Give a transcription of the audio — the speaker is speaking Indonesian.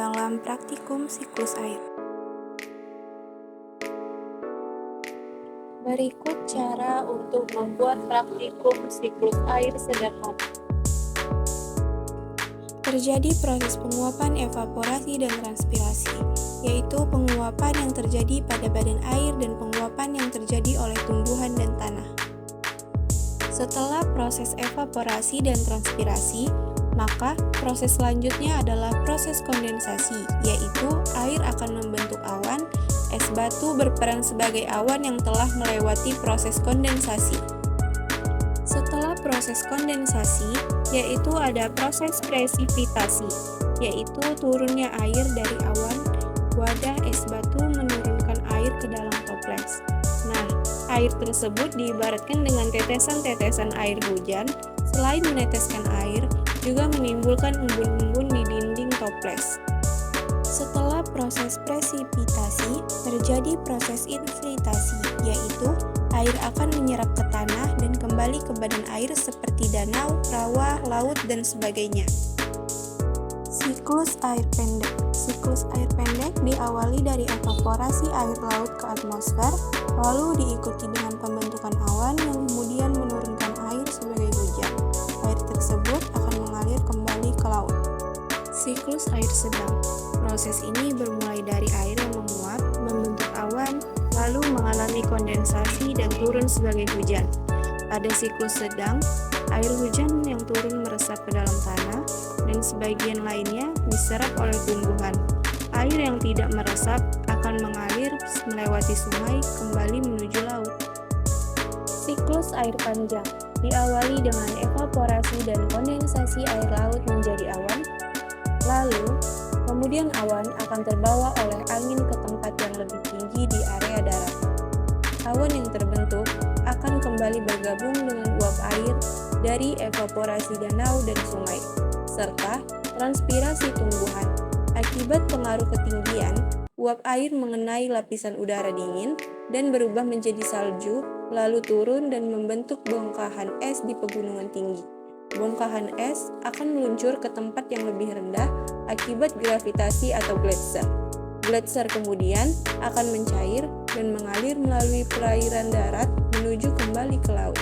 dalam praktikum siklus air. Berikut cara untuk membuat praktikum siklus air sederhana. Terjadi proses penguapan, evaporasi, dan transpirasi, yaitu penguapan yang terjadi pada badan air dan penguapan yang terjadi oleh tumbuhan dan tanah. Setelah proses evaporasi dan transpirasi, maka proses selanjutnya adalah proses kondensasi, yaitu air akan membentuk awan, es batu berperan sebagai awan yang telah melewati proses kondensasi. Setelah proses kondensasi, yaitu ada proses presipitasi, yaitu turunnya air dari awan wadah es batu menurunkan air ke dalam toples. Nah, air tersebut diibaratkan dengan tetesan-tetesan air hujan. Selain meneteskan air, juga menimbulkan embun-embun di dinding toples. Setelah proses presipitasi, terjadi proses infiltrasi, yaitu air akan menyerap ke tanah dan kembali ke badan air seperti danau, rawa, laut, dan sebagainya. Siklus air pendek. Siklus air pendek diawali dari evaporasi air laut ke atmosfer, lalu diikuti dengan pembentukan awan yang kemudian menurunkan air sebagai hujan. Air tersebut akan mengalir kembali ke laut. Siklus air sedang. Proses ini bermulai dari air yang menguap, membentuk awan, lalu mengalami kondensasi dan turun sebagai hujan. Pada siklus sedang, air hujan yang turun meresap ke dalam tanah dan sebagian lainnya diserap oleh tumbuhan. Air yang tidak meresap akan mengalir melewati sungai kembali menuju laut. Siklus air panjang diawali dengan evaporasi dan kondensasi air laut menjadi awan, lalu kemudian awan akan terbawa oleh angin ke tempat yang lebih tinggi di area darat. Awan yang terbentuk akan kembali bergabung dengan uap air dari evaporasi danau dan sungai, serta transpirasi tumbuhan. Akibat pengaruh ketinggian, uap air mengenai lapisan udara dingin dan berubah menjadi salju, lalu turun dan membentuk bongkahan es di pegunungan tinggi. Bongkahan es akan meluncur ke tempat yang lebih rendah akibat gravitasi atau gletser. Gletser kemudian akan mencair dan mengalir melalui perairan darat menuju kembali ke laut.